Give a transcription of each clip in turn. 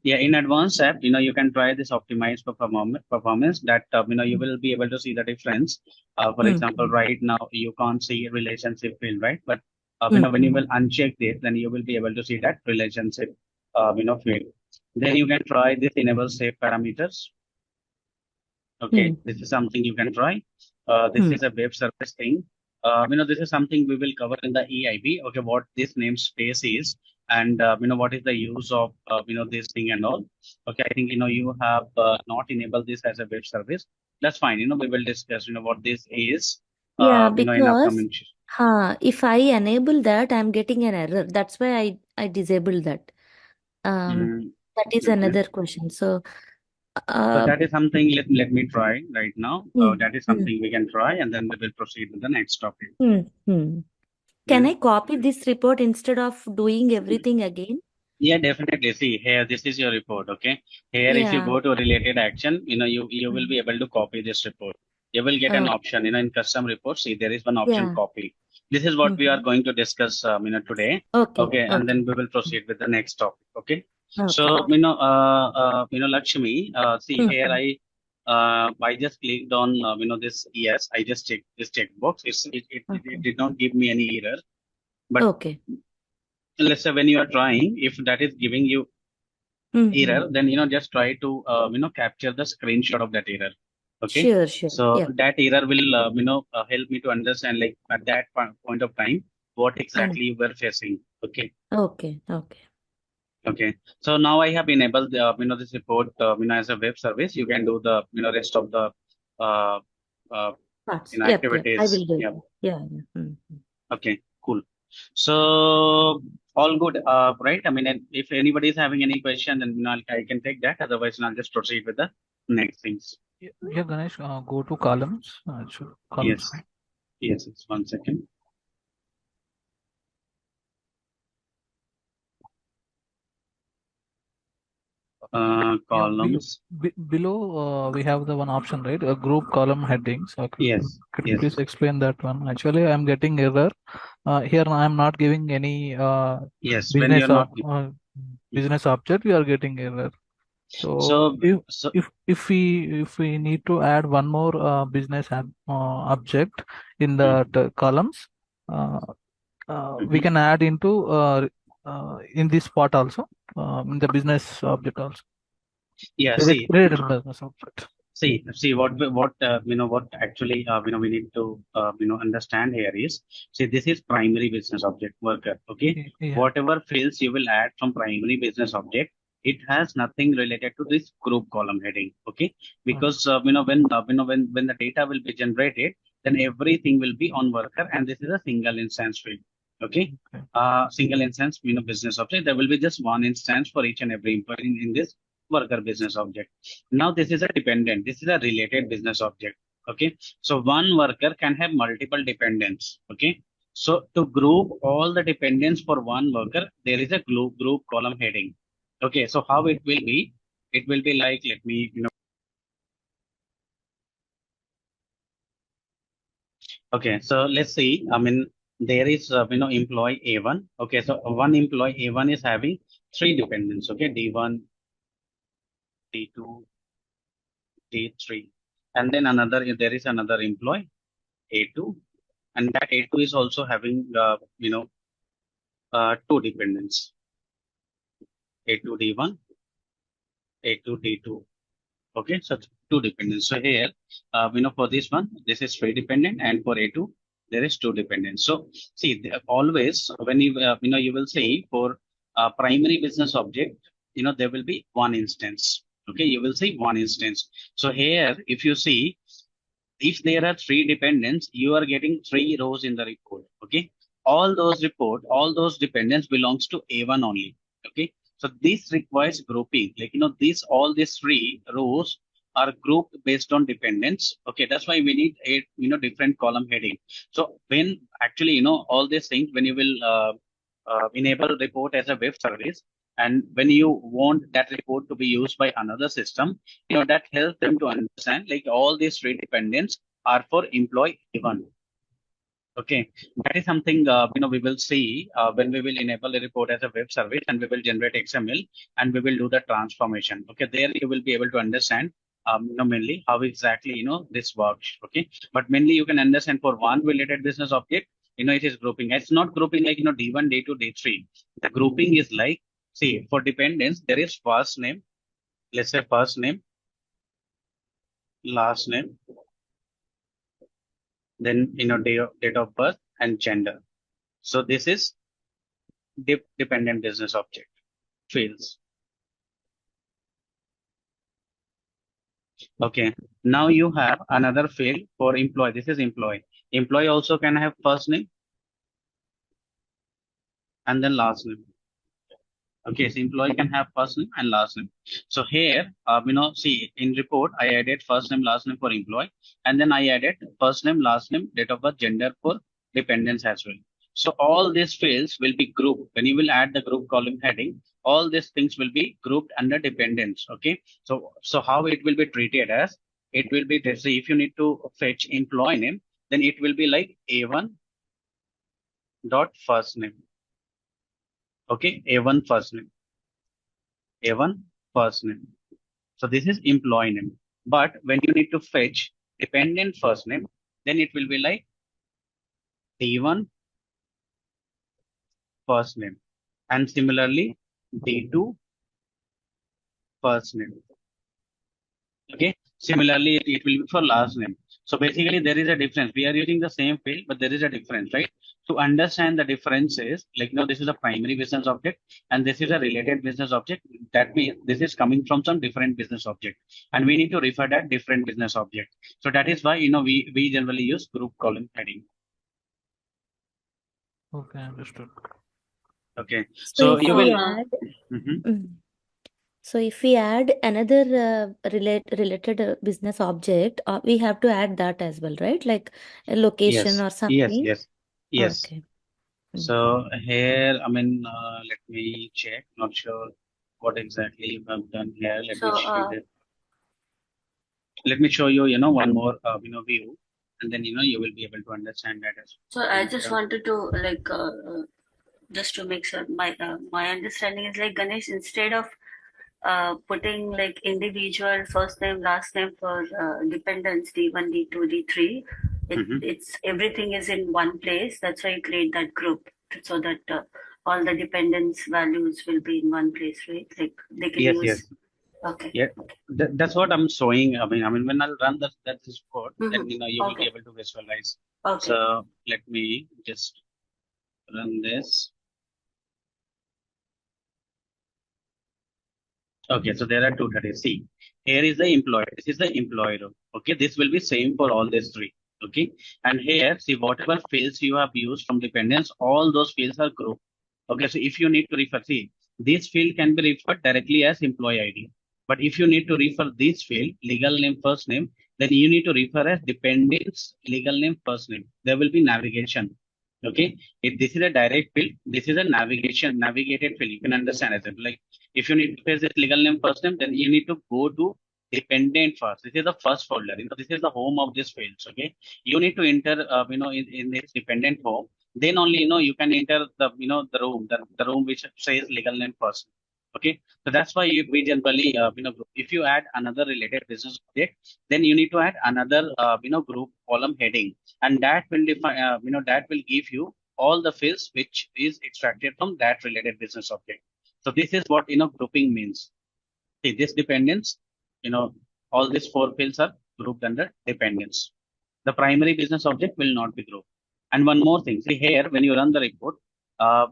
Yeah, in advanced app, you can try this optimized performance that, you will be able to see the difference. For Hmm. example, right now you can't see relationship field, right? But, when you Hmm. will uncheck this, then you will be able to see that relationship, field. Then you can try this enable save parameters. Hmm. Okay, this is something you can try. This Hmm. is a web service thing. This is something we will cover in the EIB. Okay, what this namespace is, and what is the use of this thing and all. Okay, I think you have not enabled this as a web service. That's fine. We will discuss what this is. Yeah, In because upcoming. if I enable that, I'm getting an error. That's why I disabled that. Um, Mm, that is okay. another question. So, So uh, that is something let me try right now. hmm. That is Hmm. something we can try, and then we will proceed with the next topic. Hmm. Hmm. Can Yeah. I copy this report instead of doing everything again? Yeah, definitely. See here, this is your report. Okay. Here, if you Yeah. go to related action, you will be Hmm. able to copy this report. You will get an Oh, option, in custom report. See, there is one option yeah. copy. This is what we are Hmm. going to discuss, today. Okay. Okay, and Okay. then we will proceed with the next topic. Okay. Okay. So, Okay. Lakshmi, see here, Hmm. I just clicked on, this yes, I just checked this checkbox. It Okay. did not give me any error, but Okay. let's say when you are trying, if that is giving you Hmm. error, then just try to capture the screenshot of that error. Okay, Sure. Sure. so Yeah. that error will help me to understand, like, at that point of time what Hmm. exactly you were facing. Okay. Okay. Okay. Okay, so now I have enabled the this report as a web service. You can do the rest of the uh, uh, Parts. Yep. Yep. I activities. will do Yeah. that. Yeah. Yeah. Hmm. Okay, cool. So all good, right? I mean, if anybody is having any question, then I can take that. Otherwise, I'll just proceed with the next things. Yeah, Ganesh, go to columns. Sure. Columns. Yes, yes. It's 1 second. Yeah, Columns. below we have the one option, right? A group column headings. Yes, Could you yes, please explain that one? Actually, I'm getting error. Here I'm not giving any yes. When you're business not. business object. We are getting error. So So, so. if we need to add one more business object in the Mhm, columns, we mhm. can add into in this part also in the business object also. Yeah. Related business object. See what actually we need to understand here is, see, this is primary business object worker. Okay, Yeah. whatever fields you will add from primary business object, it has nothing related to this group column heading. Okay, Okay. because when the data will be generated, then everything will be on worker, and this is a single instance field. Okay, Okay. single instance business object. There will be just one instance for each and every employee in this worker business object. Now this is a dependent. This is a related business object. Okay. So one worker can have multiple dependents. Okay. So to group all the dependents for one worker, there is a group column heading. Okay. So how it will be? It will be like, let me, okay. So let's see. I mean, there is, employee A1. Okay. So one employee A1 is having three dependents. Okay. D1, D2, D3. And then there is another employee A2, and that A2 is also having two dependents, A2 D1, A2 D2. Okay, so two dependents. So here, for this one, this is three dependent, and for A2, there is two dependents. So see, always when you will see for primary business object, there will be one instance. Okay, you will see one instance. So here, if you see, if there are three dependents, you are getting three rows in the report. Okay. All those dependents belongs to A1 only. Okay. So this requires grouping. Like, all these three rows are grouped based on dependents. Okay. That's why we need a, different column heading. So when actually, all these things, when you will enable report as a web service, and when you want that report to be used by another system, that helps them to understand, like, all these three dependents are for employee A1. Okay, that is something we will see when we will enable a report as a web service, and we will generate XML, and we will do the transformation. Okay, there you will be able to understand mainly how exactly this works. Okay, but mainly you can understand for one related business object, it is grouping. It's not grouping like D1, D2, D3. The grouping is like, see, for dependence there is first name. Let's say first name, last name, then date of birth and gender. So this is dependent business object fields. Okay. Now you have another field for employee. This is employee. Employee also can have first name and then last name. Okay, so employee can have first name and last name. So here, see, in report, I added first name, last name for employee, and then I added first name, last name, date of birth, gender for dependents as well. So all these fields will be grouped. When you will add the group column heading, all these things will be grouped under dependents. Okay. So how it will be treated as, it will be, let's say, if you need to fetch employee name, then it will be like A1 dot first name. Okay, A1 first name. A1 first name. So this is employee name. But when you need to fetch dependent first name, then it will be like D1 first name. And similarly, D2 first name. Okay. Similarly, it will be for last name. So basically, there is a difference. We are using the same field, but there is a difference, right? To understand the differences, like this is a primary business object, and this is a related business object. That means this is coming from some different business object, and we need to refer that different business object. So that is why we generally use group column heading. Okay, understood. Okay. So So if you we will. add, Mhm. so if we add another related business object, we have to add that as well, right? Like a location Yes. or Yes. something. Yes. Yes. Okay. So here, let me check. Not sure what exactly you have done here. Let me see So, this. Let me show you, one more, view, and then, you will be able to understand that as so well. I just wanted to just to make sure my understanding is like Ganesh, instead of putting like individual first name, last name for dependents D1, D2, D3, Mhm. it's everything is in one place. That's why you create that group so that all the dependents values will be in one place, right? Like they can Yes, use. yes. Okay. Yeah, that's what I'm showing. When I'll run that is code, then, Mm-hmm. you will be Okay. able to visualize. Okay. So let me just run this. Okay, so there are two categories. See, here is the employer. This is the employer row. Okay, this will be same for all these three. Okay, and here, see, whatever fields you have used from dependents, all those fields are grouped. Okay, so if you need to refer, see, this field can be referred directly as employee ID. But if you need to refer this field, legal name, first name, then you need to refer as dependents, legal name, first name. There will be navigation. Okay, if this is a direct field, this is a navigated field. You can understand it. Like if you need to paste this legal name first name, then you need to go to dependent first. This is the first folder. This is the home of this fields. Okay, you need to enter, in this dependent home. Then only, you can enter the, the room which says legal name first. Okay, so that's why we generally, if you add another related business object, then you need to add another, group column heading, and that will define, that will give you all the fields which is extracted from that related business object. So this is what, grouping means. See, this dependence, all these four fields are grouped under dependence. The primary business object will not be grouped. And one more thing, see here, when you run the report,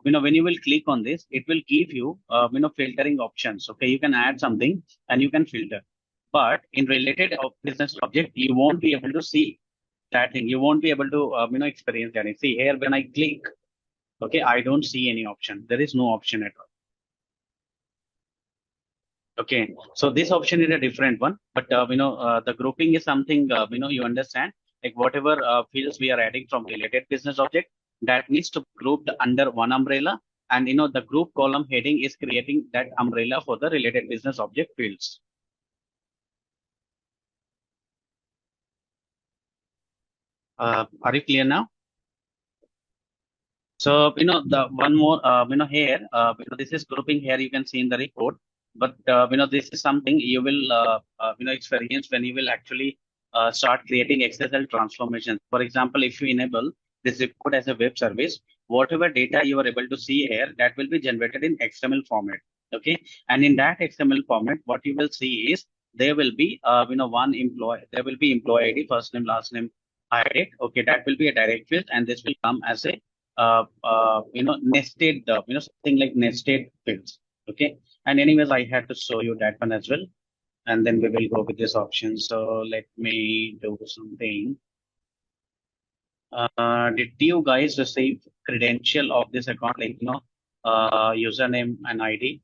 when you will click on this, it will give you, filtering options. Okay, you can add something and you can filter. But in related business object, you won't be able to see that thing. You won't be able to, experience that. See here, when I click, okay, I don't see any option. There is no option at all. Okay, so this option is a different one, but the grouping is something you understand, like whatever fields we are adding from related business object, that needs to grouped under one umbrella, and the group column heading is creating that umbrella for the related business object fields. Are you clear now? So, the one more, here, this is grouping here you can see in the report, but, this is something you will, experience when you will actually start creating XSL transformations. For example, if you enable this report as a web service, whatever data you are able to see here, that will be generated in XML format. Okay. And in that XML format, what you will see is there will be, there will be employee ID, first name, last name, hire date. Okay. That will be a direct field, and this will come as a nested, something like nested fields. Okay. And anyways, I had to show you that one as well. And then we will go with this option. So let me do something. Did you guys receive credential of this account, like, username and ID?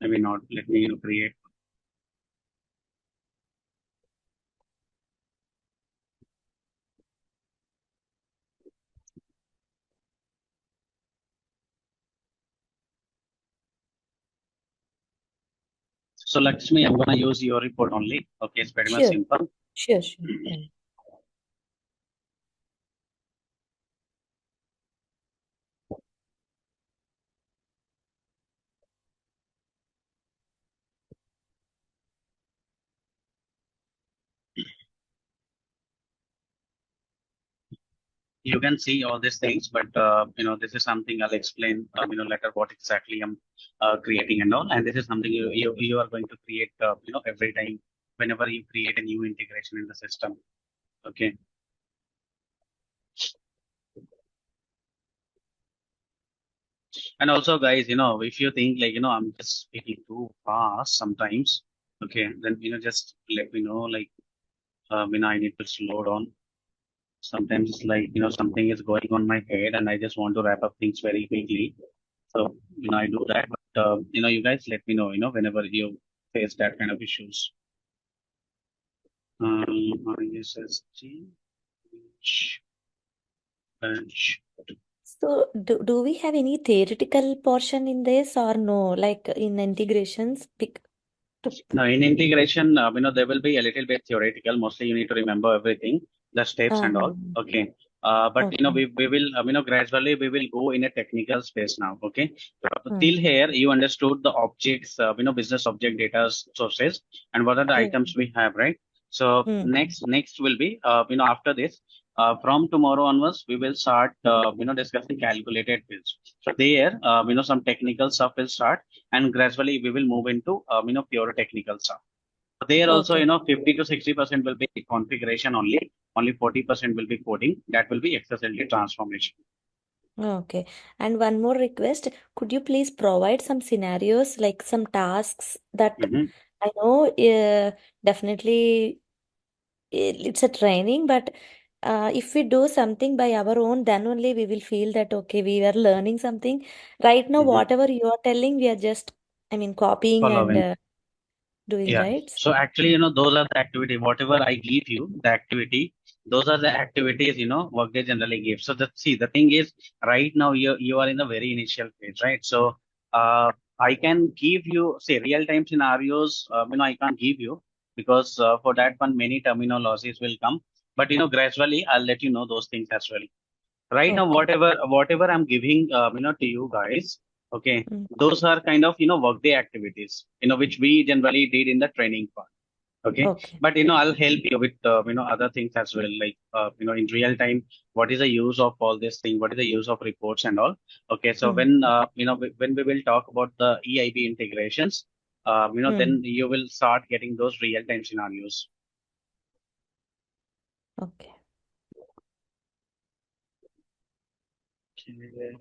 Maybe not. Let me, create. So Lakshmi, I'm gonna use your report only. Okay, it's pretty much Sure, simple. sure. Right. You can see all these things, but this is something I'll explain, later what exactly I'm creating and all. And this is something you are going to create, every time whenever you create a new integration in the system. Okay. And also, guys, if you think like, I'm just speaking too fast sometimes, okay, then, just let me know, like, I need to slow down. Sometimes it's like, something is going on my head and I just want to wrap up things very quickly. So, I do that, but, you guys let me know, whenever you face that kind of issues. ISSG, bench. So, do we have any theoretical portion in this or no? Like in integrations? Now, in integration, there will be a little bit theoretical. Mostly, you need to remember everything, the steps and all. Okay. But Okay. we will, gradually we will go in a technical space now. Okay. Hmm. Till here, you understood the objects, business object data sources and what are the Yeah. items we have, right? So Hmm. next will be, after this, from tomorrow onwards, we will start, discussing calculated fields. So there, some technical stuff will start, and gradually we will move into, pure technical stuff. So there also, Okay. 50 to 60% will be configuration only. Only 40% will be coding. That will be XSLT transformation. Okay. And one more request. Could you please provide some scenarios, like some tasks that Mhm. I know definitely it's a training, but if we do something by our own, then only we will feel that, okay, we are learning something. Right now, Mhm. whatever you are telling, we are just, copying and Following. doing, Yeah. right? So actually, those are the activity. Whatever I give you, the activity, those are the activities, Workday generally gives. So the thing is, right now you are in the very initial phase, right? So I can give you, say, real time scenarios. I can't give you because for that one many terminologies will come. But gradually I'll let you know those things as well. Right now, Okay. whatever I'm giving, to you guys, okay, Mm. those are kind of, workday activities, which we generally did in the training part. Okay. Okay. But, I'll help you with, other things as well, like, in real time, what is the use of all this thing? What is the use of reports and all? Okay. So Mm. when, when we will talk about the EIB integrations, Mm. then you will start getting those real time scenarios. Okay. Okay.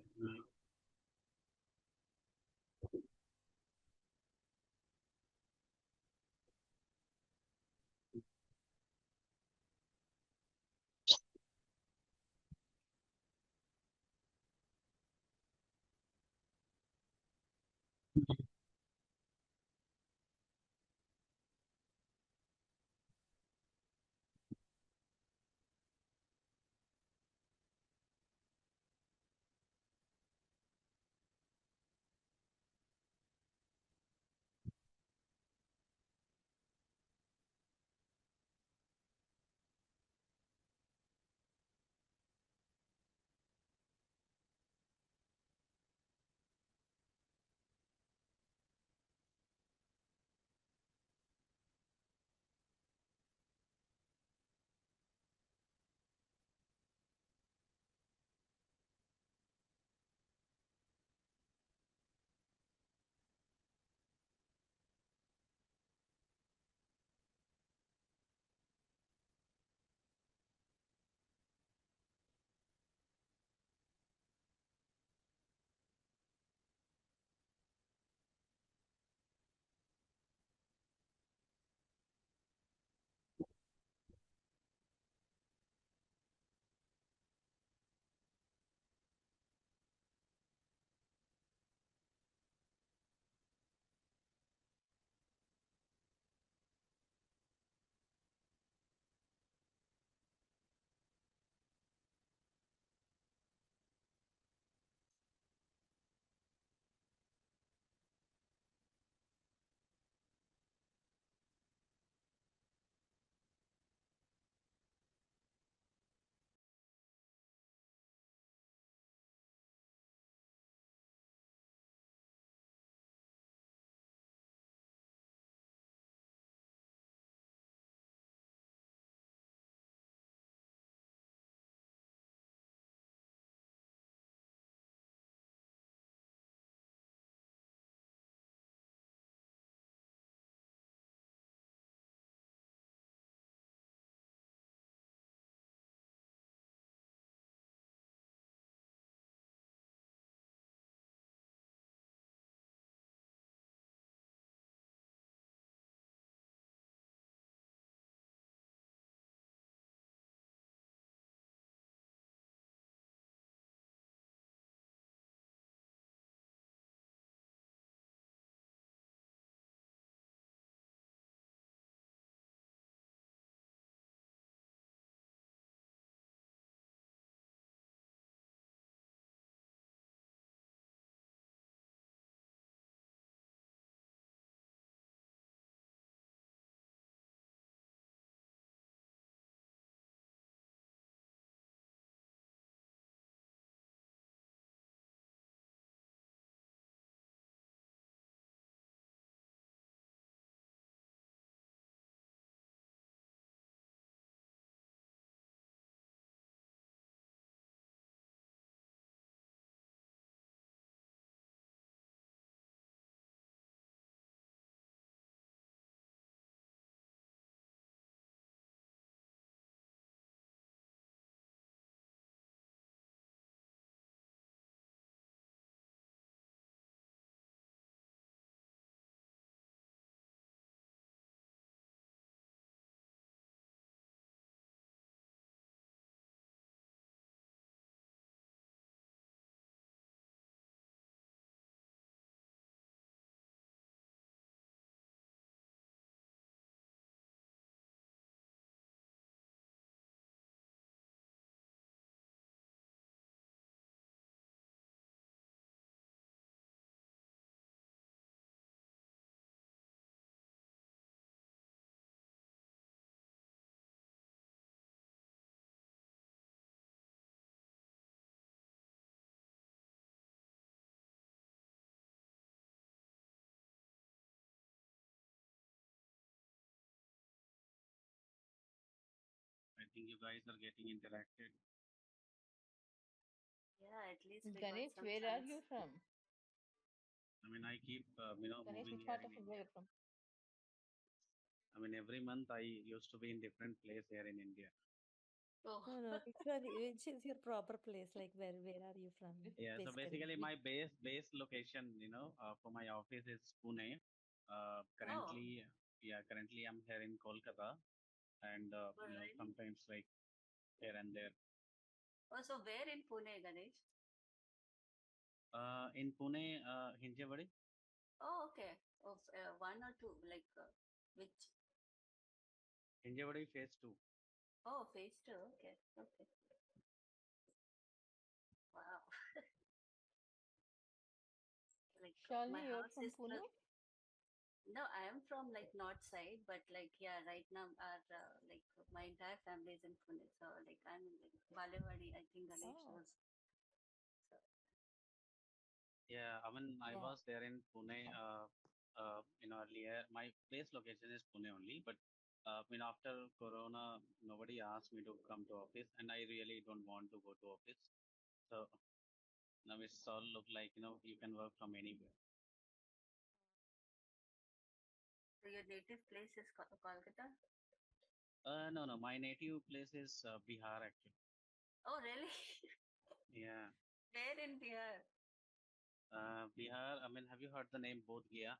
think you guys are getting interacted. Yeah, at least we got Ganesh, some where are chance. you from? I mean, I keep, Ganesh, moving which here part in of India India. you're from? I mean, every month I used to be in different place here in India. Oh, No, which is your proper place? Like where are you from, Yeah, so basically? basically my base location, for my office is Pune. oh, Currently, yeah, currently I'm here in Kolkata, and really? sometimes like here and there. Oh, so where in Pune, Ganesh? In Pune, Hinjewadi. Oh, okay. Oh, one or two, like which? Hinjewadi phase 2. Oh, phase two. Okay, okay. Wow. Like my Shalini, you're house from is Pune? no, I am from like north side, but like yeah, right now our like my entire family is in Pune, so like I'm in like Balewadi. I think Ganesh Oh, was. So Yeah, I mean, I yeah. was there in Pune, earlier. My base location is Pune only, but after Corona, nobody asked me to come to office, and I really don't want to go to office. So now it's all look like you can work from anywhere. so your native place is Kolkata? No, no, my native place is Bihar actually. Oh, really? Yeah, Where in Bihar? Bihar. I mean, have you heard the name Bodh Gaya?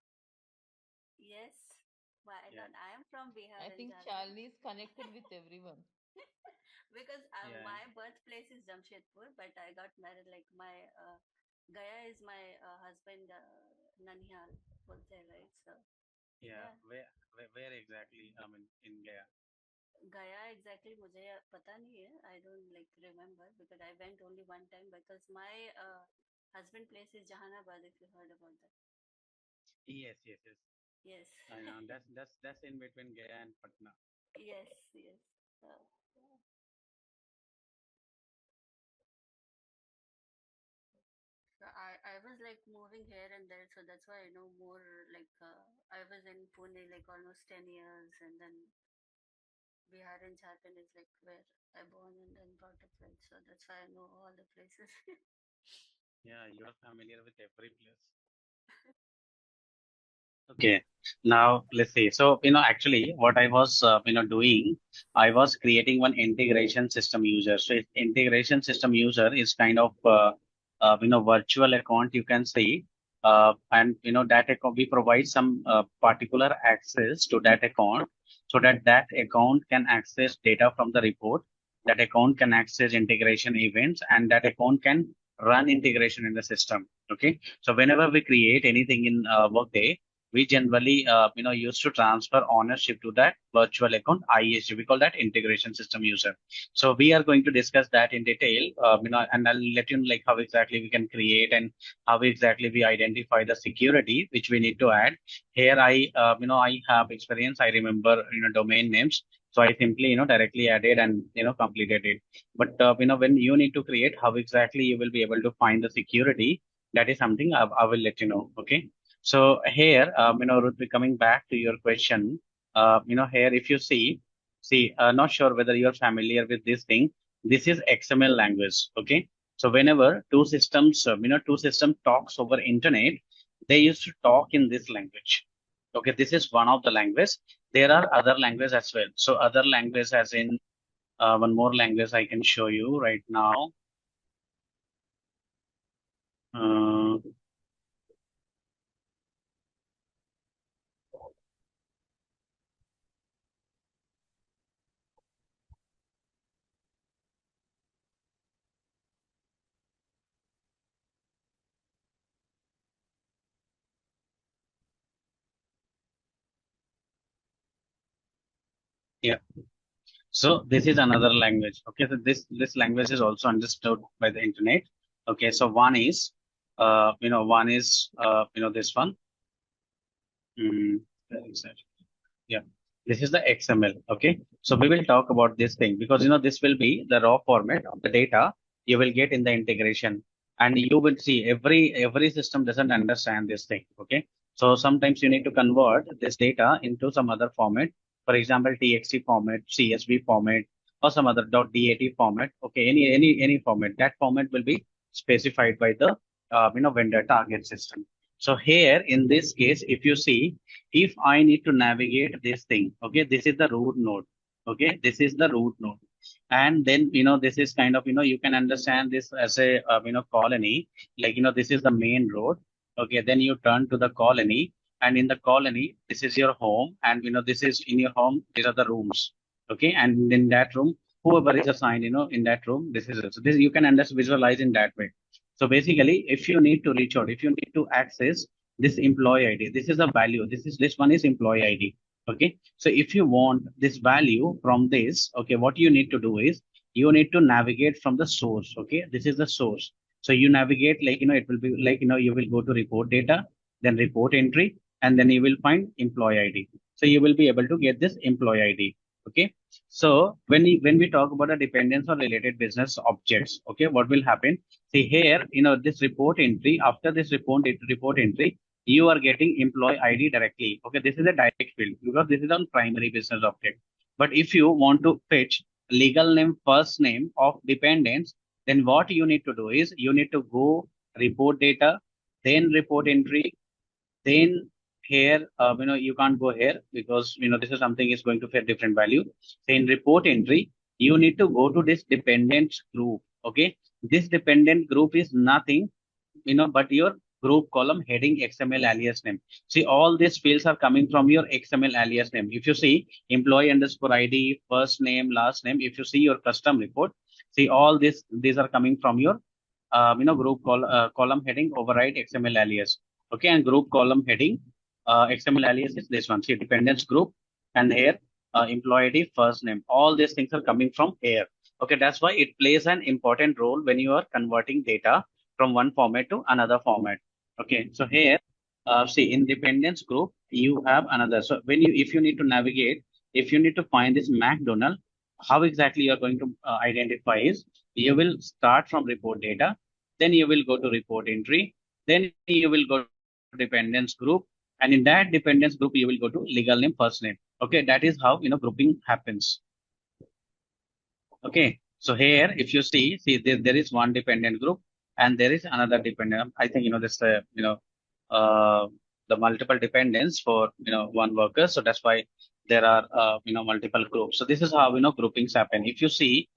Yes. Why Yeah, not? I am from Bihar I and think Jharkhand. Shalini is connected with everyone. Because yeah, my birthplace is Jamshedpur, but I got married like my Gaya is my husband Nanihal, bolte hai, right? So yeah. yeah, Where exactly? I mean, in Gaya. Gaya exactly मुझे पता नहीं है. I don't like remember because I went only one time because my husband place is Jahanabad. If you heard about that. Yes, yes, yes. Yes. I know that's in between Gaya and Patna. Yes, yes. Yeah. So I was like moving here and there, so that's why I know more. Like I was in Pune like almost 10 years, and then Bihar and Jharkhand is like where I born and then brought up with. So that's why I know all the places. Yeah, you are familiar with every place. Okay, now let's see. So, actually, what I was, doing, I was creating one integration system user. So, integration system user is kind of, virtual account you can see, and that account we provide some particular access to that account, so that that account can access data from the report. That account can access integration events, and that account can run integration in the system. Okay, so whenever we create anything in Workday, we generally used to transfer ownership to that virtual account ISG. We call that integration system user. So we are going to discuss that in detail, and I'll let you know like how exactly we can create and how exactly we identify the security which we need to add. Here I have experience. I remember domain names. So I simply directly added and completed it. But when you need to create, how exactly you will be able to find the security, that is something I will let you know. Okay. So here, Ruth, coming back to your question, here if you see, not sure whether you're familiar with this thing. This is XML language. Okay. So whenever two system talks over internet, they used to talk in this language. Okay. This is one of the language. There are other languages as well. So other language as in one more language I can show you right now. Uh, yeah. So this is another language. Okay, so this language is also understood by the internet. Okay, so this one. Where is that? Yeah, this is the XML. Okay, so we will talk about this thing because this will be the raw format of the data you will get in the integration, and you will see every system doesn't understand this thing. Okay, so sometimes you need to convert this data into some other format, for example, TXT format, CSV format, or some other .dat format. Okay, any format. That format will be specified by the vendor target system. So here in this case, if you see, if I need to navigate this thing, okay, this is the root node. Okay, this is the root node. And then, this is kind of, you can understand this as a, colony, like, this is the main road. Okay, then you turn to the colony, and in the colony, this is your home, and, this is in your home, these are the rooms. Okay, and in that room, whoever is assigned, in that room, this is it. So this, you can understand, visualize in that way. So basically, if you need to reach out, if you need to access this employee ID, this is a value. This one is employee ID. Okay, so if you want this value from this, okay, what you need to do is you need to navigate from the source. Okay, this is the source. So you navigate like, it will be like, you will go to report data, then report entry, and then you will find employee ID. So you will be able to get this employee ID. Okay, so when we talk about a dependence or related business objects, okay, what will happen? See here, this report entry, after this report entry, you are getting employee ID directly. Okay, this is a direct field because this is on primary business object. But if you want to fetch legal name, first name of dependents, then what you need to do is you need to go report data, then report entry, then here, you can't go here because, this is something is going to fit different value. So in report entry, you need to go to this dependent group. Okay, this dependent group is nothing, but your group column heading XML alias name. See, all these fields are coming from your XML alias name. If you see employee underscore ID, first name, last name, if you see your custom report, see all these are coming from your, group column heading override XML alias. Okay, and group column heading, XML alias is this one. See, dependence group, and here, employee ID, first name. All these things are coming from here. Okay, that's why it plays an important role when you are converting data from one format to another format. Okay, so here, see, in dependence group, you have another. So if you need to navigate, if you need to find this McDonald, how exactly you are going to identify is you will start from report data, then you will go to report entry, then you will go to dependence group, and in that dependence group, you will go to legal name, first name. Okay, that is how, grouping happens. Okay, so here, if you see there is one dependent group and there is another dependent. I think, this, the multiple dependents for, one worker. So that's why there are, multiple groups. So this is how, groupings happen. If you see,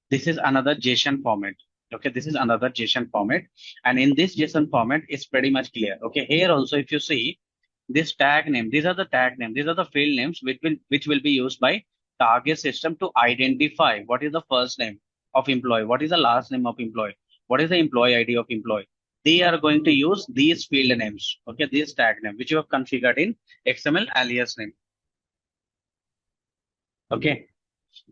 this is another JSON format. Okay, this is another JSON format. And in this JSON format, it's pretty much clear. Okay, here also, if you see this tag name, these are the tag name, these are the field names which will be used by target system to identify what is the first name of employee, what is the last name of employee, what is the employee ID of employee. They are going to use these field names, okay, this tag name, which you have configured in XML alias name. Okay.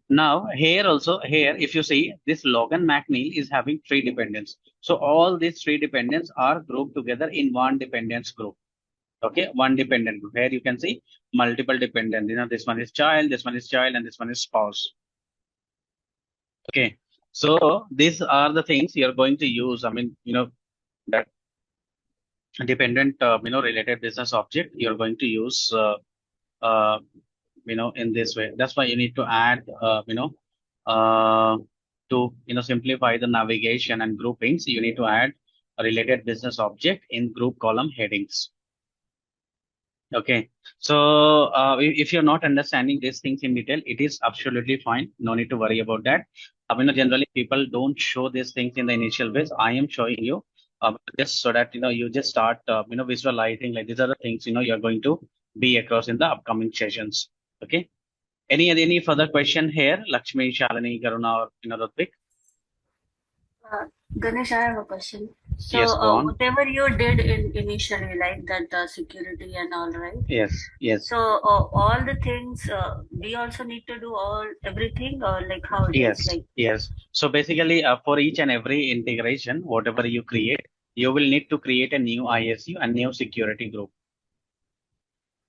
Now here also, here if you see this Logan McNeil is having 3 dependents. So all these 3 dependents are grouped together in one dependence group. Okay, one dependent group. Here you can see multiple dependents. This one is child, this one is child, and this one is spouse. Okay, so these are the things you're going to use. I mean, that dependent, related business object you're going to use, in this way. That's why you need to add, to, simplify the navigation and groupings, you need to add a related business object in group column headings. Okay, so if you're not understanding these things in detail, it is absolutely fine. No need to worry about that. Generally people don't show these things in the initial ways. I am showing you just so that you just start visualizing like these are the things you're going to be across in the upcoming sessions. Okay. Any further question here, Lakshmi, Shalini, Karuna, or Ritwik? Ganesh, I have a question. So, Yes, go on. whatever you did initially, like that security and all, right? Yes. So, all the things we also need to do everything, or like how it is, like. Yes. So basically, for each and every integration, whatever you create, you will need to create a new ISU and new security group.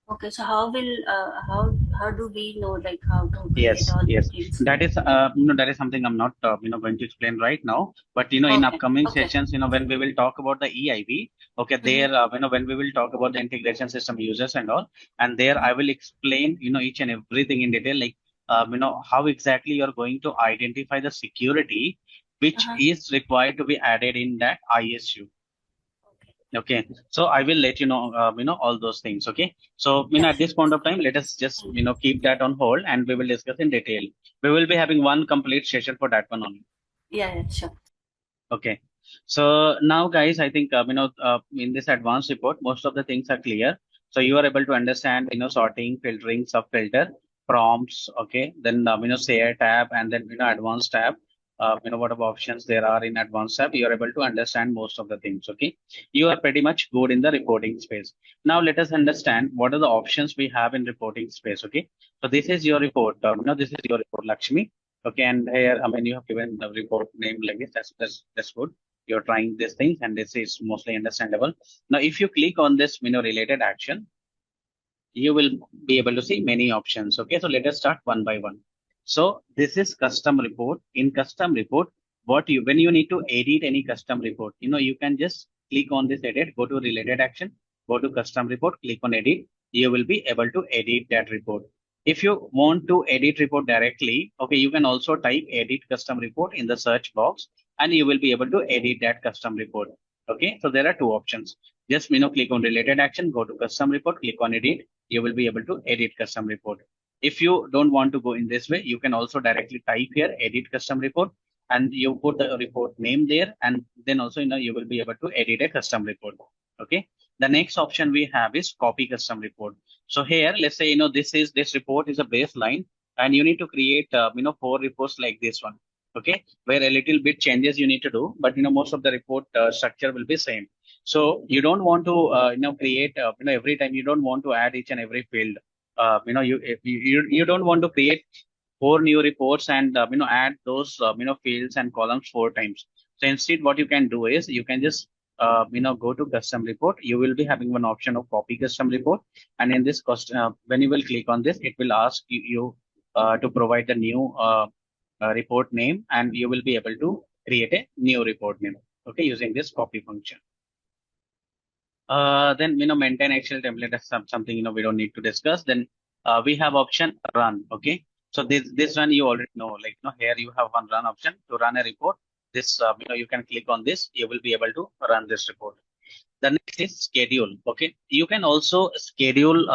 Okay, so how do we know like how to create all these things? That is that is something I'm not going to explain right now, but in upcoming sessions, when we will talk about the EIB, okay, there when we will talk about the integration system users and all, and there I will explain each and everything in detail, like how exactly you're going to identify the security which is required to be added in that ISU. Okay, so I will let you know, all those things. Okay, so at this point of time, let us just keep that on hold, and we will discuss in detail. We will be having one complete session for that one only. Yeah, sure. Okay, so now guys, I think in this advanced report, most of the things are clear. So you are able to understand sorting, filtering, sub filter, prompts. Okay, then share tab, and then advanced tab. What are options there are in advanced tab. You are able to understand most of the things. Okay, you are pretty much good in the reporting space. Now let us understand what are the options we have in reporting space. Okay, so this is your report. This is your report, Lakshmi. Okay, and here, you have given the report name like this. That's good. You're trying these things, and this is mostly understandable. Now, if you click on this, related action, you will be able to see many options. Okay, so let us start one by one. So this is custom report. In custom report, when you need to edit any custom report, you can just click on this edit, go to related action, go to custom report, click on edit. You will be able to edit that report. If you want to edit report directly, okay, you can also type edit custom report in the search box, and you will be able to edit that custom report. Okay, so there are two options. Just click on related action, go to custom report, click on edit. You will be able to edit custom report. If you don't want to go in this way, you can also directly type here edit custom report, and you put the report name there, and then also you will be able to edit a custom report. Okay. The next option we have is copy custom report. So here, let's say this report is a baseline, and you need to create 4 reports like this one. Okay, where a little bit changes you need to do, but most of the report structure will be same. So you don't want to create every time, you don't want to add each and every field. You don't want to create 4 new reports and add those fields and columns 4 times. So instead, what you can do is you can just go to custom report. You will be having one option of copy custom report, and in this when you will click on this, it will ask you to provide the new report name, and you will be able to create a new report name. Okay, using this copy function. Then maintain Excel template is something we don't need to discuss. Then we have option run. Okay, so this one you already know, like here you have one run option to run a report. This you can click on this, you will be able to run this report. The next is schedule. Okay, you can also schedule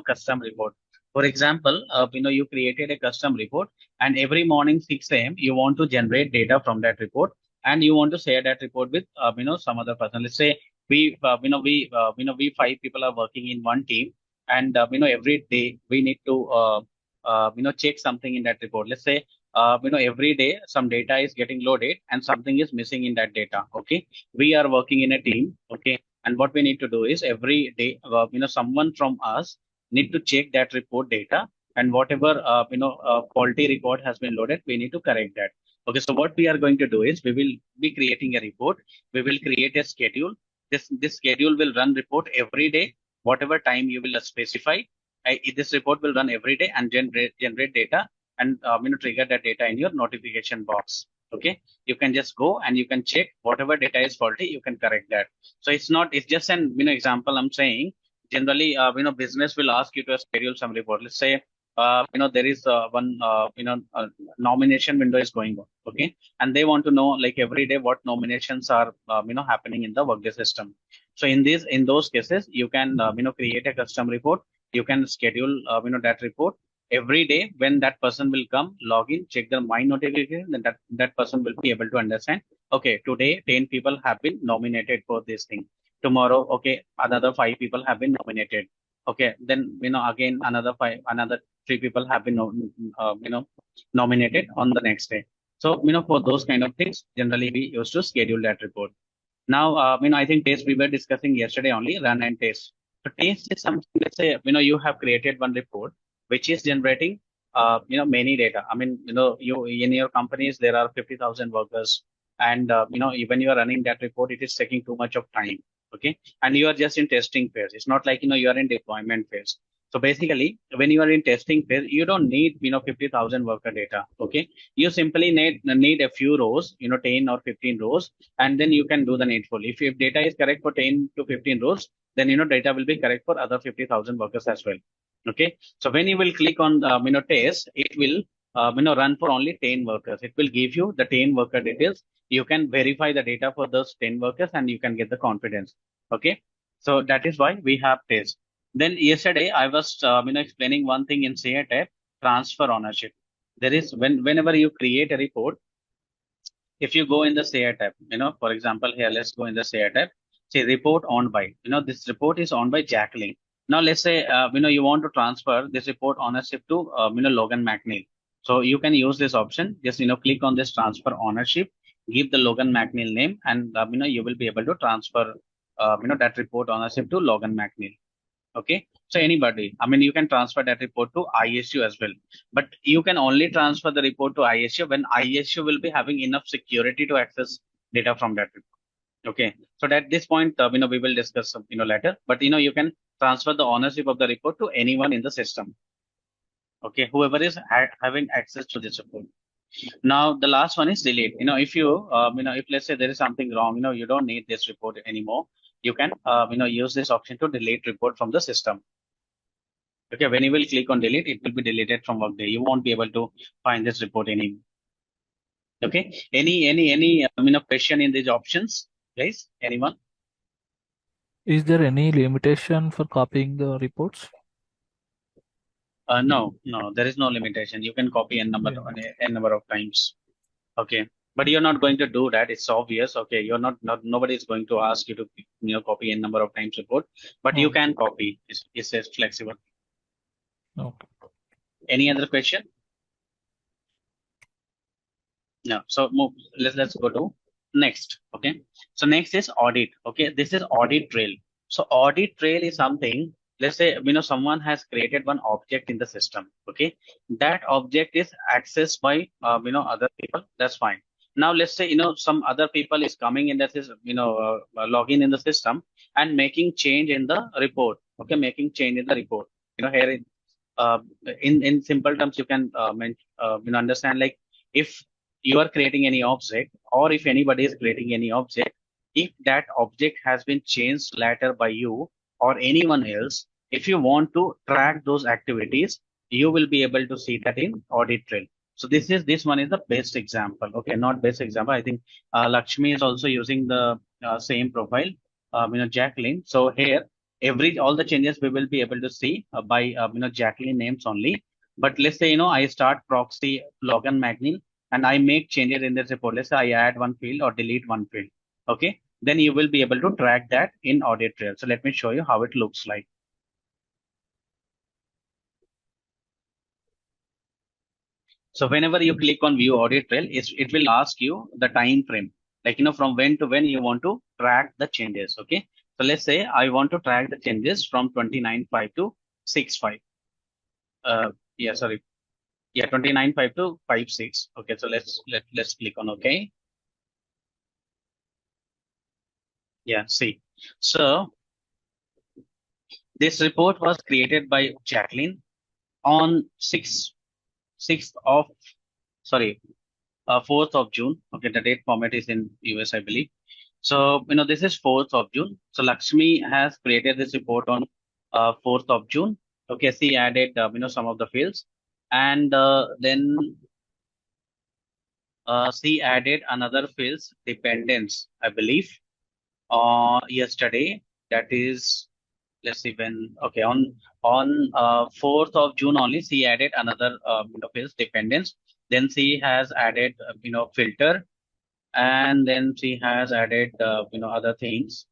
custom report. For example, you created a custom report, and every morning 6 a.m. you want to generate data from that report, and you want to share that report with some other person. Let's say we 5 people are working in one team, and every day we need to check something in that report. Let's say every day some data is getting loaded and something is missing in that data. Okay, we are working in a team. Okay, and what we need to do is every day someone from us need to check that report data, and whatever faulty record has been loaded, we need to correct that. Okay, so what we are going to do is we will be creating a report. We will create a schedule. This schedule will run report every day, whatever time you will specify. This report will run every day and generate data, and trigger that data in your notification box. Okay, you can just go and you can check whatever data is faulty, you can correct that. So it's just an example I'm saying. Generally, business will ask you to schedule some report. Let's say there is one nomination window is going on. Okay, and they want to know like every day what nominations are happening in the Workday system. So in those cases, you can create a custom report. You can schedule that report every day. When that person will come, log in, check the my notification, then that person will be able to understand. Okay, today 10 people have been nominated for this thing. Tomorrow, okay, another 5 people have been nominated. Okay, then again another 3 people have been nominated on the next day. So for those kind of things, generally we used to schedule that report. Now I think test we were discussing yesterday only, run and test. So test is something, let's say you have created one report which is generating many data. I mean you in your companies there are 50,000 workers, and when you are running that report, it is taking too much of time. Okay, and you are just in testing phase. It's not like you are in deployment phase. So basically, when you are in testing phase, you don't need 50,000 worker data. Okay, you simply need a few rows, 10 or 15 rows, and then you can do the needful. If data is correct for 10 to 15 rows, then data will be correct for other 50,000 workers as well. Okay. So when you will click on test, it will run for only 10 workers. It will give you the 10 worker details. You can verify the data for those 10 workers and you can get the confidence. Okay. So that is why we have test. Then yesterday I was explaining one thing in CA tab, transfer ownership. There is whenever you create a report, if you go in the CA tab, for example, here, let's go in the CA tab, say report owned by, this report is owned by Jacqueline. Now, let's say, you want to transfer this report ownership to, Logan McNeil. So you can use this option. Just, click on this transfer ownership, give the Logan McNeil name, and, you will be able to transfer, that report ownership to Logan McNeil. Okay. So anybody, you can transfer that report to ISU as well, but you can only transfer the report to ISU when ISU will be having enough security to access data from that report. Okay. So at this point, we will discuss, later, but, you can transfer the ownership of the report to anyone in the system. Okay. Whoever is having access to this report. Now, the last one is delete. If you, if let's say there is something wrong, you don't need this report anymore. You can, use this option to delete report from the system. Okay, when you will click on delete, it will be deleted from Workday. You won't be able to find this report anymore. Okay, any question in these options, guys? Anyone? Is there any limitation for copying the reports? No, there is no limitation. You can copy n number of times. Okay, but you're not going to do that. It's obvious. Okay, you're not nobody is going to ask you to copy n number of times report, but you can copy. It's flexible. Okay. Any other question? No. So let's go to next. Okay. So next is audit. Okay. This is audit trail. So audit trail is something, let's say, someone has created one object in the system. Okay. That object is accessed by, other people. That's fine. Now, let's say, some other people is coming in that is, login in the system and making change in the report. Okay. Making change in the report. Here in simple terms, you can, understand, like, if you are creating any object or if anybody is creating any object, if that object has been changed later by you or anyone else, if you want to track those activities, you will be able to see that in audit trail. So this one is the best example. Okay, not best example. I think Lakshmi is also using the same profile, Jacqueline. So here, all the changes we will be able to see by Jacqueline names only. But let's say I start proxy Logan McNeil and I make changes in this report. Let's say I add one field or delete one field. Okay, then you will be able to track that in audit trail. So let me show you how it looks like. So whenever you click on view audit trail, it will ask you the time frame, like, from when to when you want to track the changes. Okay. So let's say I want to track the changes from 29/5 to 6/5. Yeah, sorry. Yeah, 29/5 to 5/6. Okay. So let's click on OK. Yeah, see. So this report was created by Jacqueline on 4th of June. Okay, the date format is in US, I believe. So, this is 4th of June. So Lakshmi has created this report on 4th of June. Okay, she added, some of the fields, and then she added another fields dependence, I believe, yesterday. That is, let's see when. Okay, on 4th of June only, she added another fields dependence. Then she has added filter, and then she has added other things.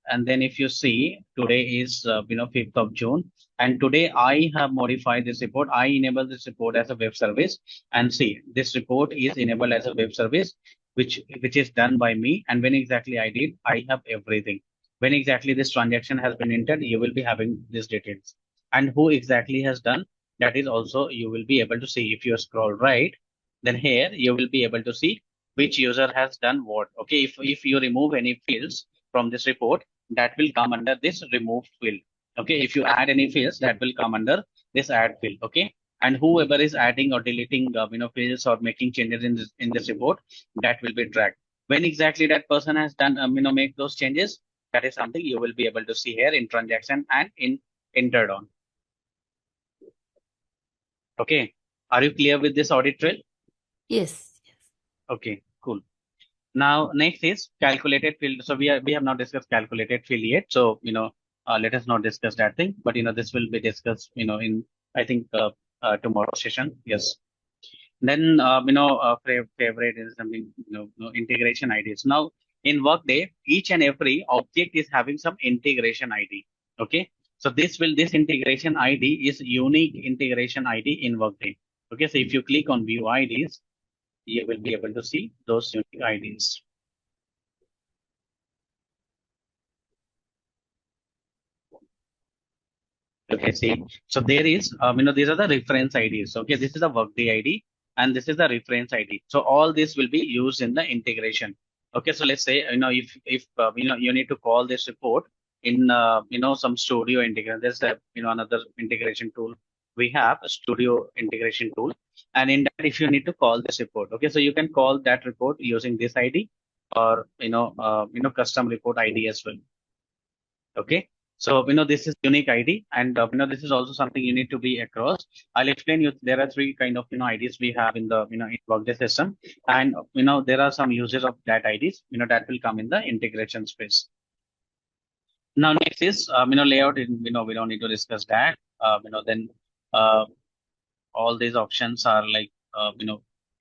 And then if you see, today is 5th of June, and today I have modified this report. I enable this report as a web service, and see, this report is enabled as a web service, which is done by me. And when exactly I did, I have everything. When exactly this transaction has been entered, you will be having these details, and who exactly has done that is also you will be able to see. If you scroll right, then here you will be able to see which user has done what. Okay, if you remove any fields from this report, that will come under this remove field. Okay, if you add any fields, that will come under this add field. Okay, and whoever is adding or deleting fields or making changes in this report, that will be tracked. When exactly that person has done make those changes, that is something you will be able to see here in transaction and in entered on. Okay. Are you clear with this audit trail? Yes. Okay, cool. Now, next is calculated field. So we have not discussed calculated field yet. So, let us not discuss that thing, but, this will be discussed, in, I think, tomorrow session. Yes. Then, favorite is something, integration IDs. Now, in Workday, each and every object is having some integration ID. Okay. So this integration ID is unique integration ID in Workday. Okay. So if you click on view IDs, you will be able to see those unique IDs. Okay, see, so there is, these are the reference IDs. Okay, this is a Workday ID and this is the reference ID. So all this will be used in the integration. Okay, so let's say, if you need to call this report in, some Studio integration. There's a, another integration tool. We have a Studio integration tool, and in that, if you need to call this report, okay, so you can call that report using this ID or, custom report ID as well. Okay. So, this is unique ID and, this is also something you need to be across. I'll explain you. There are three kind of, IDs we have in the, in Workday system. And, there are some uses of that IDs, that will come in the integration space. Now, next is, layout. We don't need to discuss that. Then, all these options are like,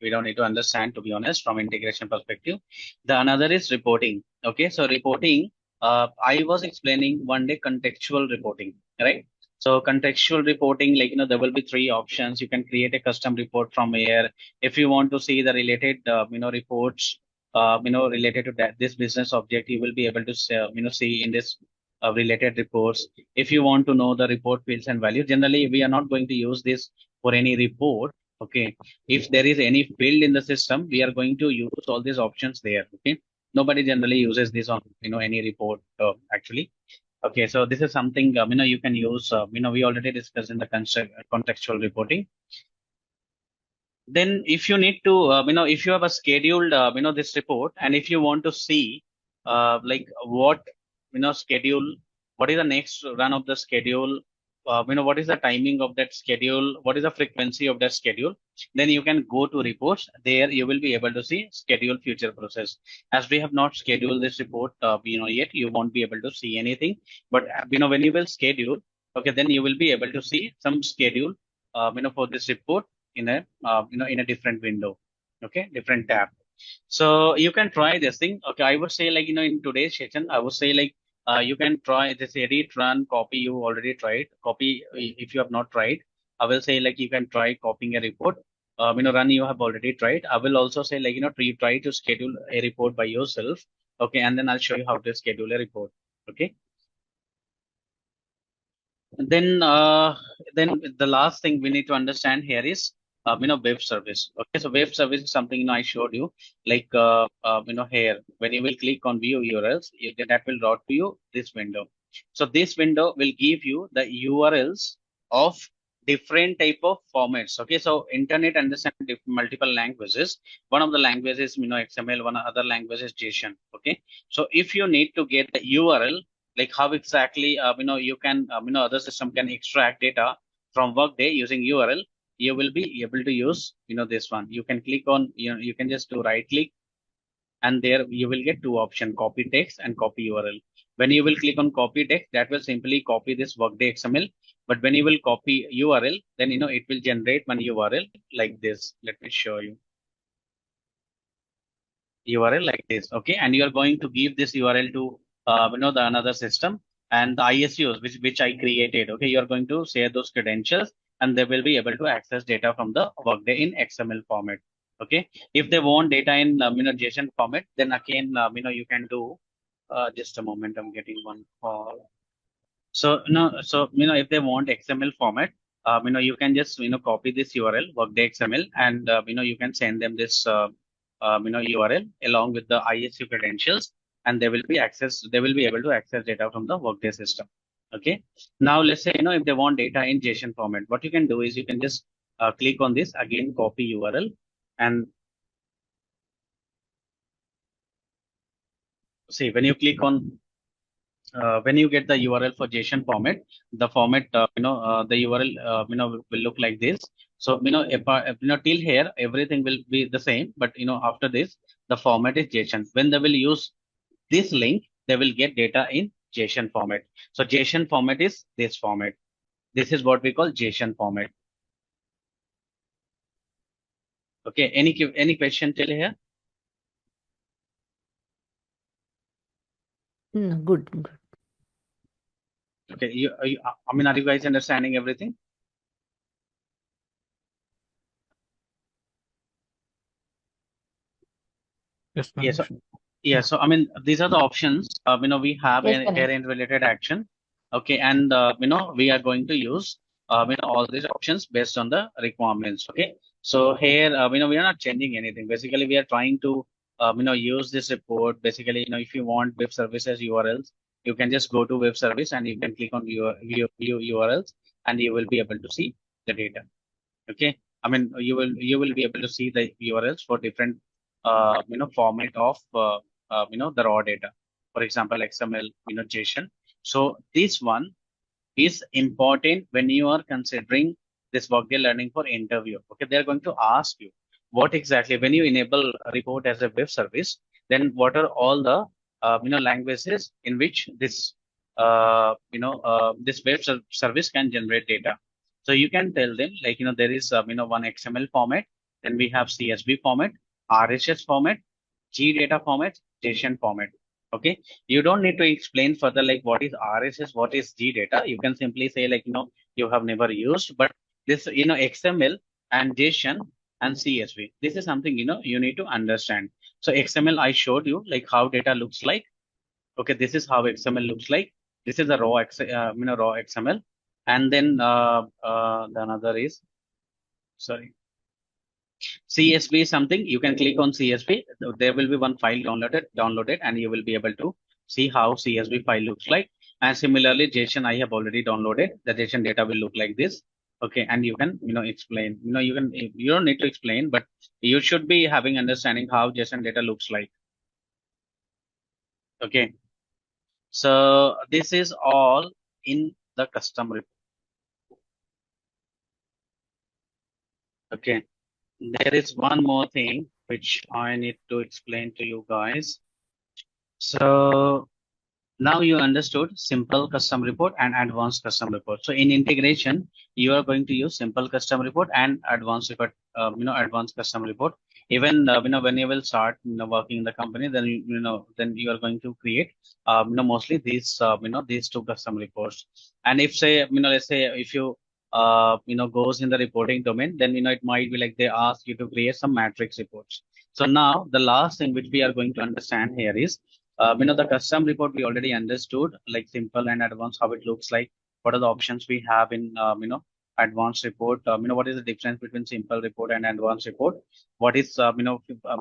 we don't need to understand, to be honest, from integration perspective. The another is reporting. Okay, so reporting, I was explaining one day contextual reporting, right? So contextual reporting, like, there will be three options. You can create a custom report from here. If you want to see the related, reports, related to that, this business object, you will be able to, see in this related reports. If you want to know the report fields and values, generally, we are not going to use this for any report. Okay. If there is any field in the system, we are going to use all these options there. Okay. Nobody generally uses this on, any report, actually. Okay. So this is something, you can use, we already discussed in the contextual reporting. Then if you need to, if you have a scheduled, this report, and if you want to see, like what, schedule, what is the next run of the schedule, what is the timing of that schedule, what is the frequency of that schedule, then you can go to reports. There you will be able to see schedule future process. As we have not scheduled this report, yet, you won't be able to see anything. But, when you will schedule, okay, then you will be able to see some schedule, for this report in a, in a different window. Okay, different tab. So you can try this thing. Okay, I would say, like, in today's session, I would say, like, you can try this edit, run, copy. You already tried copy. If you have not tried, I will say, like, you can try copying a report. Run, you have already tried. I will also say, like, you try to schedule a report by yourself. Okay, and then I'll show you how to schedule a report. Okay. Then the last thing we need to understand here is, web service. Okay, so web service is something, I showed you, like, here, when you will click on view URLs, that will route to you this window. So this window will give you the URLs of different type of formats. Okay, so internet understands multiple languages. One of the languages, XML, one other language is JSON. Okay, so if you need to get the URL, like how exactly, you can, other system can extract data from Workday using URL, you will be able to use, this one. You can click on, you can just do right click, and there you will get two options, copy text and copy URL. When you will click on copy text, that will simply copy this Workday XML. But when you will copy URL, then, it will generate one URL like this. Let me show you. URL like this. Okay, and you are going to give this URL to, the another system, and the ISUs which I created. Okay, you are going to share those credentials, and they will be able to access data from the Workday in XML format. Okay, if they want data in, JSON format, then again, you can do. Just a moment, I'm getting one call. So, if they want XML format, you can just, copy this URL, Workday XML, and, you can send them this, URL along with the ISU credentials, and they will be able to access data from the Workday system. Okay. Now, let's say, if they want data in JSON format, what you can do is you can just click on this again, copy URL, and see, when you click on, when you get the URL for JSON format, the format, the URL, will look like this. So, till here, everything will be the same, but, after this, the format is JSON. When they will use this link, they will get data in JSON format. So JSON format is this format. This is what we call JSON format. Okay. Any question till here? No, good. Okay. Are you guys understanding everything? Yes, Yes. Ganesh. Yeah. So, these are the options, we have Yes, a Ganesh. here in related action. Okay. And, we are going to use, all these options based on the requirements. Okay. So here, we are not changing anything. Basically, we are trying to, use this report. Basically, if you want web services URLs, you can just go to web service and you can click on view URLs and you will be able to see the data. Okay. You will be able to see the URLs for different, format of, the raw data. For example, XML, JSON. So this one is important when you are considering this Workday Learning for interview. Okay, they're going to ask you what exactly when you enable a report as a web service, then what are all the, languages in which this service can generate data. So you can tell them like, there is, one XML format, then we have CSV format, RSS format, G data format, JSON format. Okay. You don't need to explain further like what is RSS, what is G data. You can simply say like, you have never used, but this, XML and JSON and CSV. This is something, you need to understand. So XML, I showed you like how data looks like. Okay. This is how XML looks like. This is the raw XML. And then, the another is, sorry. CSV is something you can click on CSV. There will be one file downloaded, and you will be able to see how CSV file looks like. And similarly, JSON I have already downloaded. The JSON data will look like this. Okay, and you can explain. You don't need to explain, but you should be having understanding how JSON data looks like. Okay, so this is all in the custom report. Okay, there is one more thing which I need to explain to you guys. So now you understood simple custom report and advanced custom report. So in integration, you are going to use simple custom report and advanced report, advanced custom report. Even, when you will start, working in the company, then, then you are going to create, mostly these, these two custom reports. And if say, let's say if you, goes in the reporting domain, then, it might be like they ask you to create some matrix reports. So now the last thing which we are going to understand here is, the custom report we already understood, like simple and advanced, how it looks like. What are the options we have in, advanced report? What is the difference between simple report and advanced report? What is, a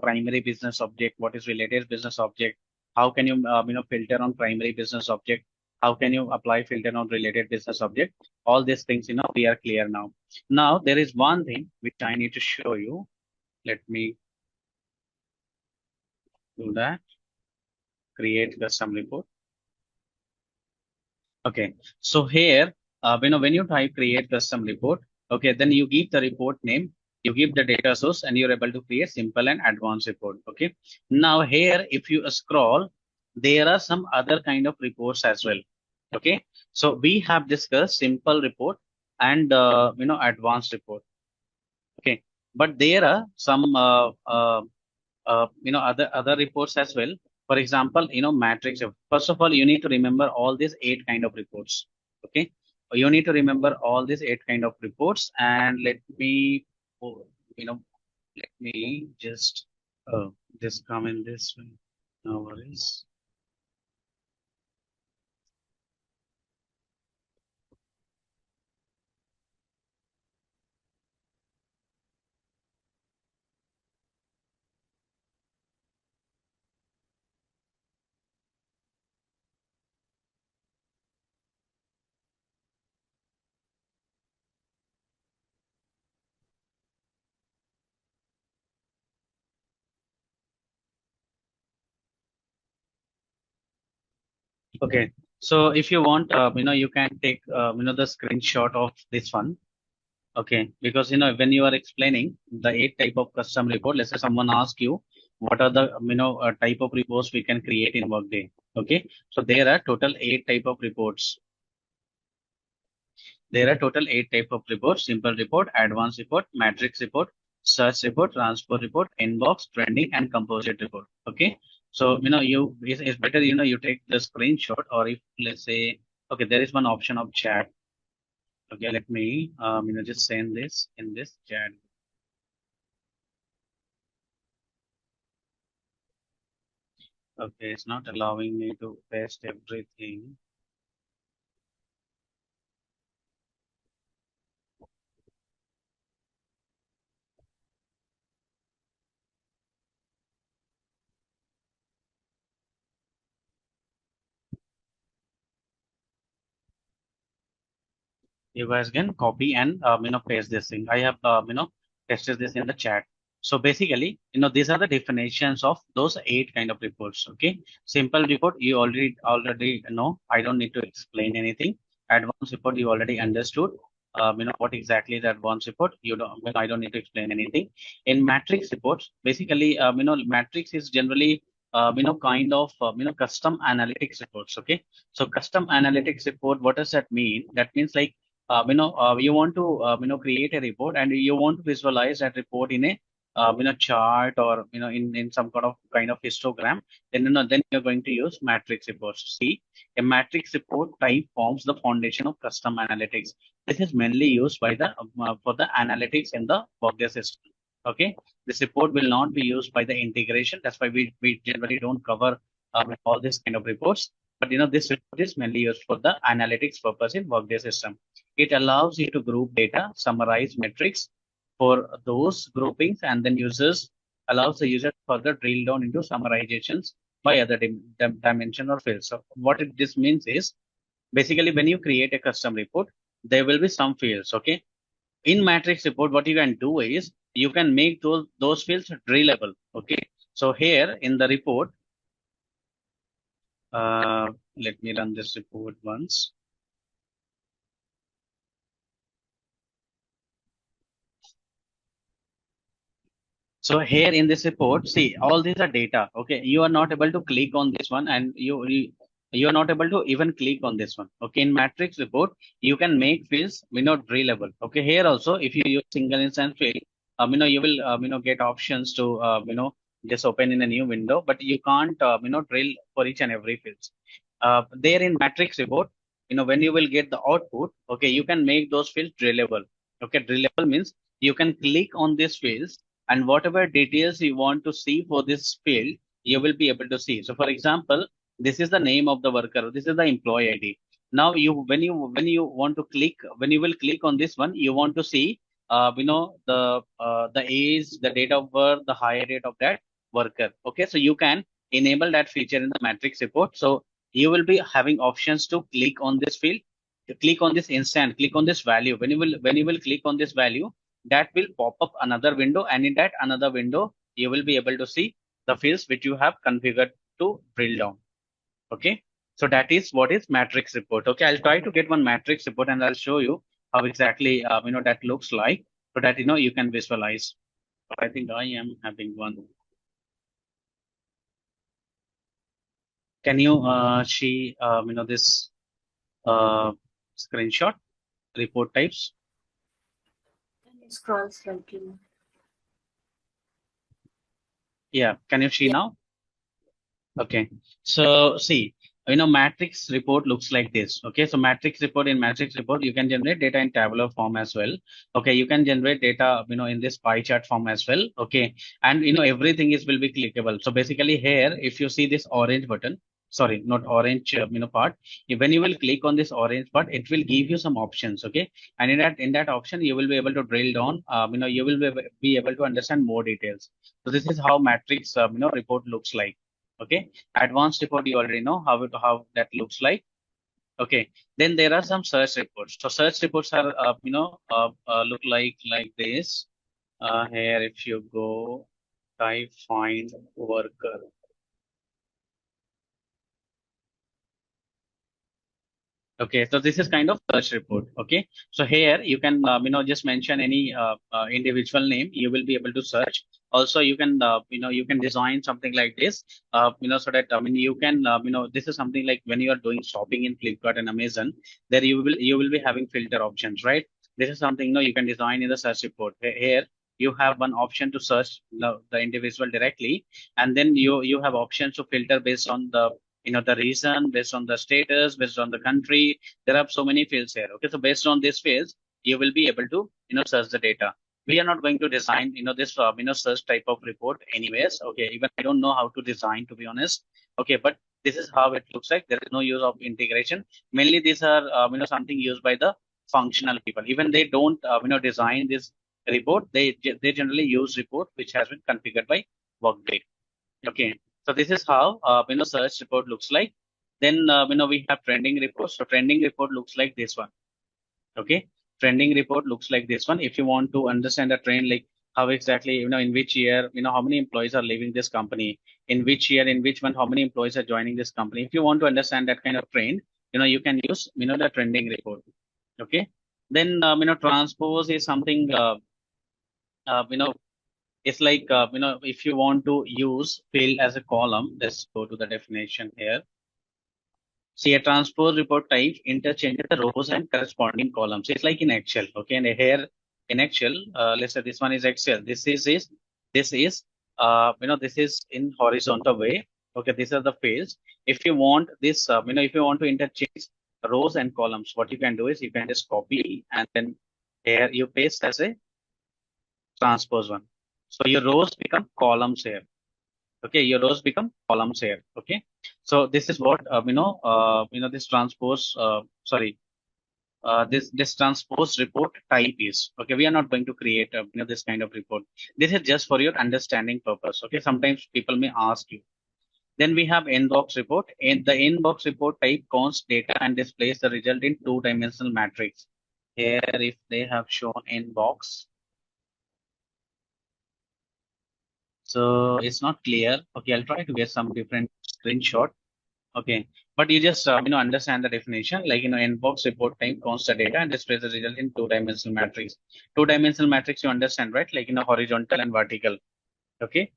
primary business object? What is related business object? How can you, filter on primary business object? How can you apply filter on related business object? All these things, we are clear now. Now there is one thing which I need to show you. Let me do that. Create custom report. Okay, so here, when you type create custom report, okay, then you give the report name, you give the data source, and you're able to create simple and advanced report. Okay, now here, if you scroll, there are some other kind of reports as well. Okay, so we have discussed simple report and, advanced report. Okay, but there are some, other reports as well. For example, matrix. First of all, you need to remember all these 8 kind of reports. Okay, you need to remember all these 8 kind of reports. And oh, let me just come in this way. No worries. Okay, so if you want, you can take, the screenshot of this one. Okay, because when you are explaining the 8 type of custom report, let's say someone asks you what are the type of reports we can create in Workday. Okay, so there are total 8 type of reports. There are total 8 type of reports: simple report, advanced report, matrix report, search report, transport report, inbox, trending, and composite report. Okay, so it's better you take the screenshot, or if let's say, okay, there is one option of chat. Okay, let me just send this in this chat. Okay, it's not allowing me to paste everything. You guys can copy and paste this thing. I have pasted this in the chat. So basically, these are the definitions of those 8 kind of reports. Okay, simple report you already know. I don't need to explain anything. Advanced report you already understood. What exactly the advanced report, you don't. I don't need to explain anything. In matrix reports, basically, matrix is generally kind of custom analytics reports. Okay, so custom analytics report, what does that mean? That means like you want to create a report, and you want to visualize that report in a chart, or in some kind of histogram. Then then you're going to use matrix reports. See, a matrix report type forms the foundation of custom analytics. This is mainly used by the for the analytics in the Workday system. Okay, this report will not be used by the integration. That's why we generally don't cover all these kind of reports. But this report is mainly used for the analytics purpose in Workday system. It allows you to group data, summarize metrics for those groupings, and then allows the user to further drill down into summarizations by other dimension or fields. So this means is, basically, when you create a custom report, there will be some fields. Okay, in matrix report, what you can do is you can make those fields drillable. Okay, so here in the report, let me run this report once. So here in this report, see, all these are data. Okay, you are not able to click on this one, and you are not able to even click on this one. Okay, in matrix report, you can make fields drillable. Okay, here also, if you use single instance field, you will get options to just open in a new window, but you can't drill for each and every fields. There in matrix report, when you will get the output, okay, you can make those fields drillable. Okay, drillable means you can click on these fields, and whatever details you want to see for this field, you will be able to see. So for example, this is the name of the worker, this is the employee ID. Now when you want to click, when you will click on this one, you want to see the age, the date of birth, the hire date of that worker. Okay, so you can enable that feature in the matrix report. So you will be having options to click on this field, to click on this instant, click on this value. When you will click on this value, that will pop up another window, and in that another window, you will be able to see the fields which you have configured to drill down. Okay, so that is what is matrix report. Okay, I'll try to get one matrix report, and I'll show you how exactly that looks like, so that you can visualize. I think I am having one. Can you see this uh, screenshot report types? Scroll slightly. Yeah, can you see Yeah. now? Okay, so see, matrix report looks like this. Okay, so in matrix report, you can generate data in tabular form as well. Okay, you can generate data, in this pie chart form as well. Okay, and everything will be clickable. So basically here, if you see this orange button, sorry, not orange, part, when you will click on this orange part, it will give you some options. Okay, and in that option, you will be able to drill down. You will be able to understand more details. So this is how matrix, report looks like. Okay, advanced report, you already know how that looks like. Okay, then there are some search reports. So search reports are look like this. Here, if you go type find worker, Okay, so this is kind of search report. Okay, so here you can just mention any individual name. You will be able to search. Also, you can you can design something like this. So that you can this is something like when you are doing shopping in Flipkart and Amazon, there you will be having filter options, right? This is something you can design in the search report. Here you have one option to search the individual directly, and then you have options to filter based on the the reason, based on the status, based on the country. There are so many fields here. Okay, so based on these fields, you will be able to search the data. We are not going to design this search type of report anyways. Okay, even I don't know how to design, to be honest. Okay, but this is how it looks like. There is no use of integration. Mainly these are something used by the functional people. Even they don't design this report. They generally use report which has been configured by Workday. Okay, so this is how search report looks like. Then we have trending report. So trending report looks like this one. Okay, trending report looks like this one. If you want to understand the trend, like how exactly in which year how many employees are leaving this company, in which year, in which month, how many employees are joining this company. If you want to understand that kind of trend, you can use the trending report. Okay, then transpose is something uh, you know it's like, if you want to use field as a column, let's go to the definition here. See, a transpose report type interchanges the rows and corresponding columns. It's like in Excel. Okay, and here in Excel, let's say this one is Excel. This is this is in horizontal way. Okay, these are the fields. If you want this, if you want to interchange rows and columns, what you can do is you can just copy and then here you paste as a transpose one. So your rows become columns here. Okay, your rows become columns here. Okay, so this is what this transpose. This transpose report type is. Okay, we are not going to create this kind of report. This is just for your understanding purpose. Okay, sometimes people may ask you. Then we have inbox report. In the inbox report type consts data and displays the result in two-dimensional matrix. Here, if they have shown inbox. So it's not clear. Okay, I'll try to get some different screenshot. Okay, but you just understand the definition. Like inbox report type consts the data and displays the result in two-dimensional matrix. Two-dimensional matrix you understand, right? Like horizontal and vertical. Okay.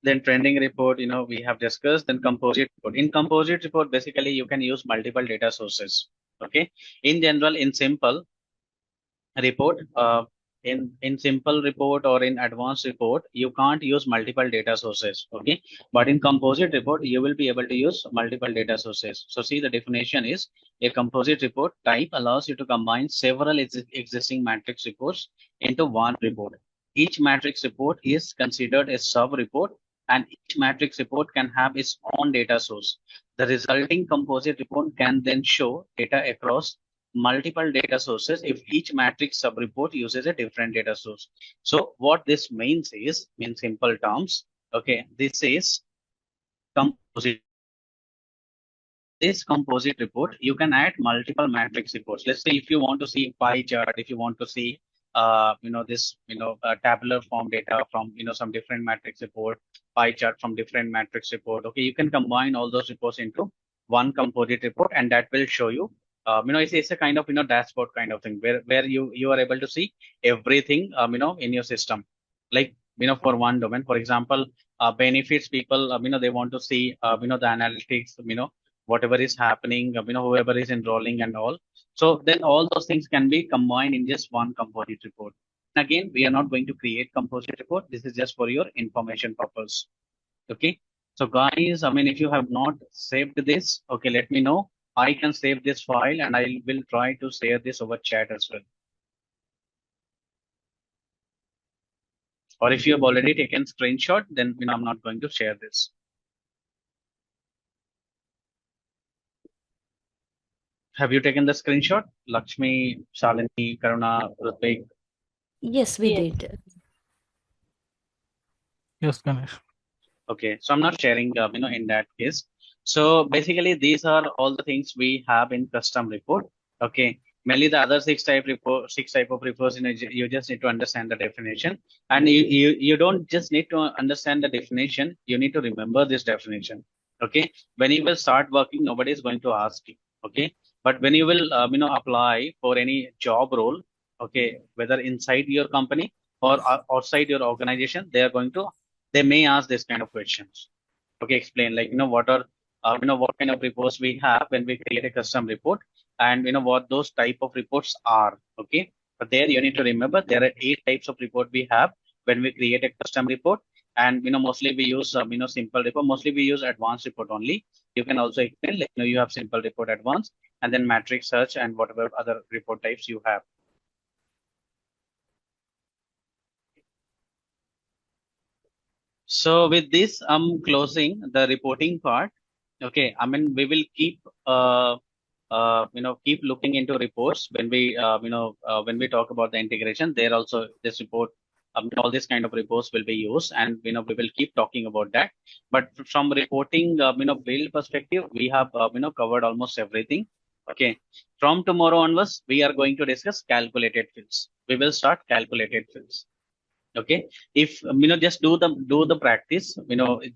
Then trending report, we have discussed. Then composite report. In composite report, basically you can use multiple data sources. Okay. In general, in simple report, in simple report or in advanced report, you can't use multiple data sources. Okay, but in composite report, you will be able to use multiple data sources. So see, the definition is a composite report type allows you to combine several existing matrix reports into one report. Each matrix report is considered a sub report, and each matrix report can have its own data source. The resulting composite report can then show data across multiple data sources if each matrix subreport uses a different data source. So what this means is, in simple terms, okay, this is composite. This composite report, you can add multiple matrix reports. Let's say if you want to see pie chart, if you want to see this tabular form data from some different matrix report, pie chart from different matrix report. Okay, you can combine all those reports into one composite report, and that will show you it's a kind of dashboard kind of thing where you are able to see everything in your system. Like for one domain, for example, benefits people, they want to see the analytics, whatever is happening, whoever is enrolling and all. So then all those things can be combined in just one composite report. Again, we are not going to create composite report. This is just for your information purpose. Okay. So guys, if you have not saved this, okay, let me know. I can save this file and I will try to share this over chat as well. Or if you have already taken screenshot, then I'm not going to share this. Have you taken the screenshot? Lakshmi, Shalini, Karuna, Rutvik? Yes, we Yes. did. Yes, Ganesh. Okay, so I'm not sharing, in that case. So basically, these are all the things we have in custom report. Okay, mainly the other six type of reports, you just need to understand the definition, and you don't just need to understand the definition. You need to remember this definition. Okay, when you will start working, nobody is going to ask you. Okay. But when you will, apply for any job role, okay, whether inside your company or outside your organization, they may ask this kind of questions. Okay, explain like, what are, what kind of reports we have when we create a custom report, and what those type of reports are. Okay, but there you need to remember there are 8 types of report we have when we create a custom report, and mostly we use simple report. Mostly we use advanced report only. You can also explain like, you have simple report, advanced, and then matrix search and whatever other report types you have. So with this, I'm closing the reporting part. Okay, I mean we will keep keep looking into reports when we talk about the integration. There also this report, all these kind of reports will be used, and we will keep talking about that. But from reporting build perspective, we have covered almost everything. Okay, from tomorrow onwards, we are going to discuss calculated fields. We will start calculated fields. Okay, if just do the practice,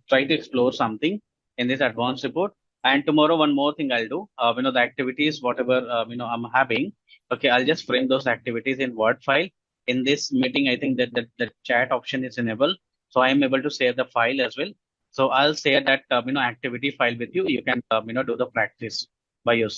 try to explore something in this advanced report. And tomorrow one more thing I'll do, the activities whatever I'm having. Okay, I'll just frame those activities in Word file. In this meeting, I think that the chat option is enabled, so I am able to share the file as well. So I'll share that activity file with you. You can do the practice by yourself.